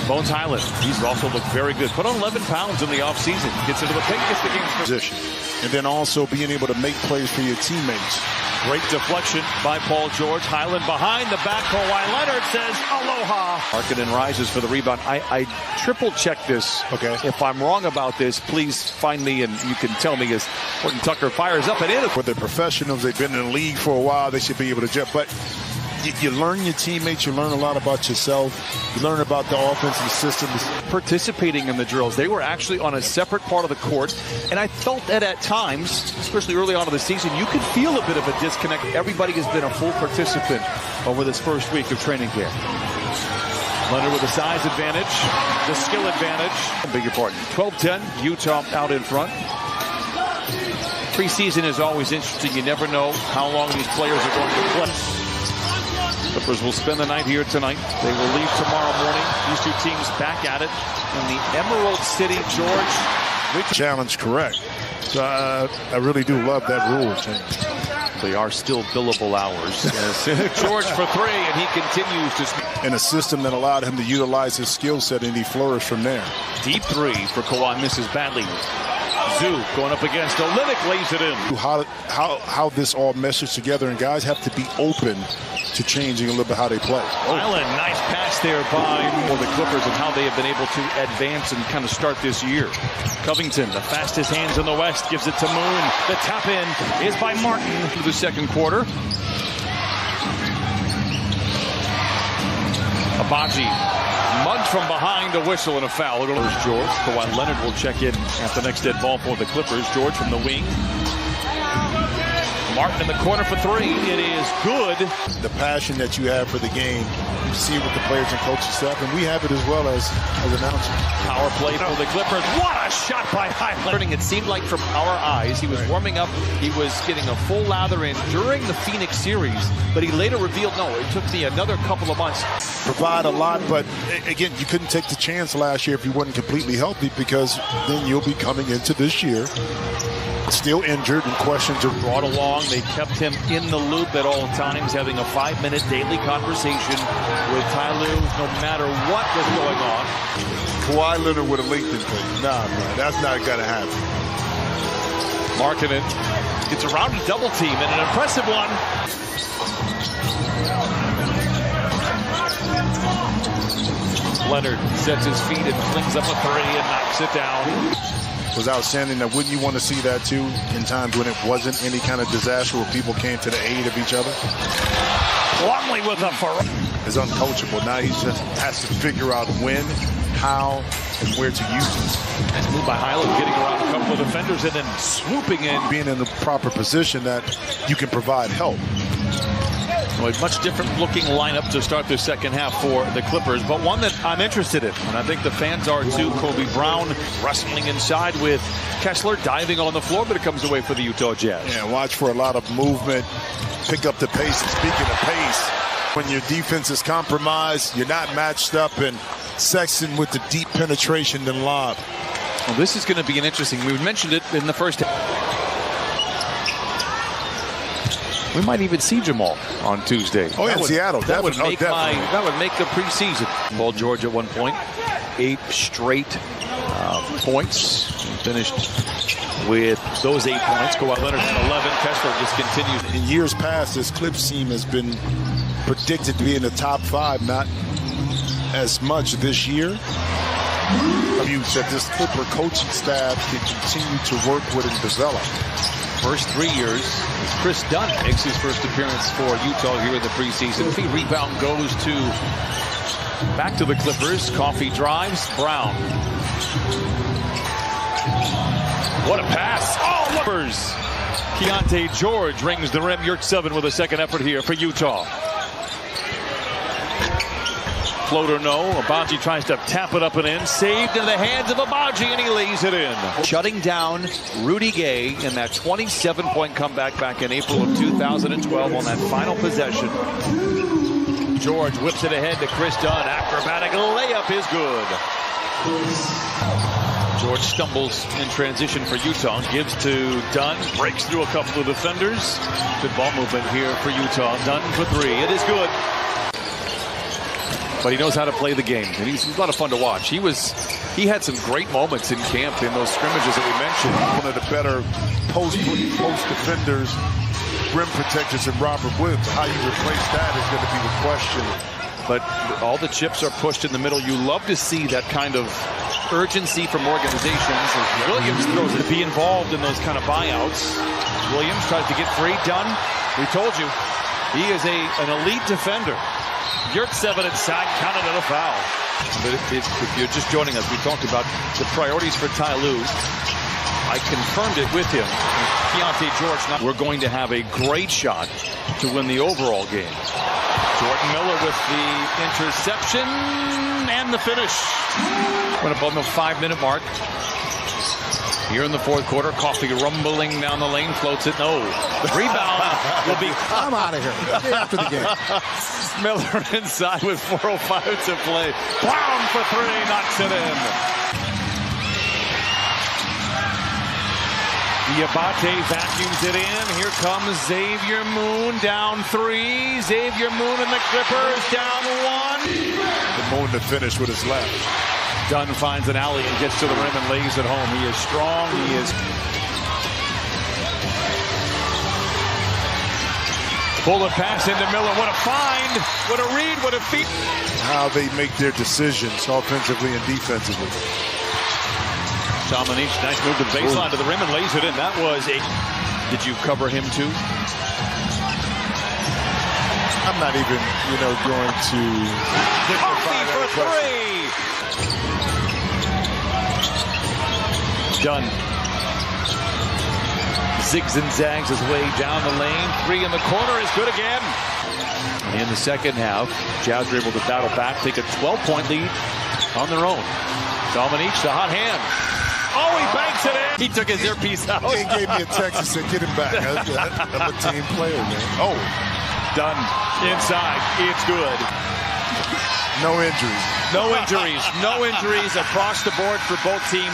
Bones Hyland, he's also looked very good. Put on 11 pounds in the offseason. Gets into the paint, gets the game's position. And then also being able to make plays for your teammates. Great deflection by Paul George. Hyland behind the back. Kawhi Leonard says, aloha. Markkanen rises for the rebound. I triple check this. Okay. If I'm wrong about this, please find me and you can tell me as Horton Tucker fires up and in. For the professionals, they've been in the league for a while. They should be able to jump. But you learn your teammates. You learn a lot about yourself. You learn about the offensive systems. Participating in the drills. They were actually on a separate part of the court. And I felt that at times, especially early on in the season, you could feel a bit of a disconnect. Everybody has been a full participant over this first week of training camp. Leonard with the size advantage, the skill advantage. I beg your pardon. 12-10, Utah out in front. Preseason is always interesting. You never know how long these players are going to play. Clippers will spend the night here tonight. They will leave tomorrow morning. These two teams back at it in the Emerald City, George. Challenge correct. So I really do love that rule change. They are still billable hours. George for three, and he continues to. In a system that allowed him to utilize his skill set, and he flourished from there. Deep three for Kawhi, misses badly. Zoo going up against Olynyk, lays it in. How this all meshes together, and guys have to be open to changing a little bit how they play. Hyland, nice pass there by the Clippers and how they have been able to advance and kind of start this year. Covington, the fastest hands in the West, gives it to Moon. The tap in is by Martin through the second quarter. Abaji, mugged from behind, a whistle and a foul. There's George. Kawhi Leonard will check in at the next dead ball for the Clippers. George from the wing. Martin in the corner for three. It is good. The passion that you have for the game, you see with the players and coaching staff, and we have it as well as announcers. Power play for the Clippers. What a shot by Hyland. It seemed like from our eyes, he was warming up. He was getting a full lather in during the Phoenix series, but he later revealed, no, it took me another couple of months. Provide a lot, but again, you couldn't take the chance last year if you weren't completely healthy, because then you'll be coming into this year still injured and questions are brought along. They kept him in the loop at all times, having a 5-minute daily conversation with Ty Lue, no matter what was going on. Kawhi Leonard with a LinkedIn page. Nah, man, that's not going to happen. Markkanen gets around a double team and an impressive one. Leonard sets his feet and flings up a three and knocks it down. Was outstanding. Now, wouldn't you want to see that too in times when it wasn't any kind of disaster where people came to the aid of each other? Plumlee with a is uncoachable. Now he just has to figure out when, how, and where to use it. Nice move by Hyland, getting around a couple of defenders and then swooping in. Being in the proper position that you can provide help. Well, a much different looking lineup to start the second half for the Clippers, but one that I'm interested in, and I think the fans are too. Kobe Brown wrestling inside with Kessler diving on the floor, but it comes away for the Utah Jazz. Yeah, watch for a lot of movement, pick up the pace. And speaking of pace, when your defense is compromised, you're not matched up, and Sexton with the deep penetration than lob. Well, this is going to be an interesting. We mentioned it in the first half. We might even see Jamal on Tuesday. Oh, yeah, in Seattle. That would make the preseason. Paul George at one point, 8 straight points. Finished with those 8 points. Kawhi Leonard 11. Kessler just continues. In years past, this Clips team has been predicted to be in the top 5, not as much this year. You said this Clipper coaching staff can continue to work with and develop. First 3 years, Chris Dunn makes his first appearance for Utah here in the preseason. The rebound goes back to the Clippers. Coffee drives. Brown. What a pass. Oh, Clippers. Keontae George rings the rim. Yerk 7 with a second effort here for Utah. Floater no. Abaji tries to tap it up and in. Saved in the hands of Abaji, and he lays it in. Shutting down Rudy Gay in that 27-point comeback back in April of 2012 on that final possession. George whips it ahead to Chris Dunn. Acrobatic layup is good. George stumbles in transition for Utah. Gives to Dunn. Breaks through a couple of defenders. Good ball movement here for Utah. Dunn for 3. It is good. but he knows how to play the game, and he's a lot of fun to watch. He had some great moments in camp in those scrimmages that we mentioned. One of the better post defenders, rim protectors, and Robert Williams. How you replace that is going to be the question. But all the chips are pushed in the middle. You love to see that kind of urgency from organizations. As Williams throws it to be involved in those kind of buyouts. Williams tries to get free. Dunn, we told you, he is an elite defender. Yurtseven inside, counted at a foul. But if you're just joining us, we talked about the priorities for Ty Lue. I confirmed it with him. Keontae George, we're going to have a great shot to win the overall game. Jordan Miller with the interception and the finish. Went up on the 5-minute mark. Here in the fourth quarter, Coffey rumbling down the lane, floats it. No. Rebound will be... I'm out of here. After the game. Miller inside with 4:05 to play. Brown for three, knocks it in. Diabate vacuums it in. Here comes Xavier Moon down three. Xavier Moon and the Clippers down one. The Moon to finish with his left. Dunn finds an alley and gets to the rim and lays it home. He is strong. He is... Bullet pass into Miller. What a find. What a read. What a feat. How they make their decisions offensively and defensively. Dominique, nice move to the baseline to the rim and lays it in. That was a... Did you cover him too? I'm not even, going to... Coffey for three. Dunn zigs and zags his way down the lane. Three in the corner is good again. In the second half, Jazz were able to battle back, take a 12-point lead on their own. Dominique, the hot hand. Oh, he banks it in. He took his earpiece out. He gave me a text and said, get him back. I'm a team player, man. Oh. Dunn inside. It's good. No injuries. No injuries. No injuries across the board for both teams.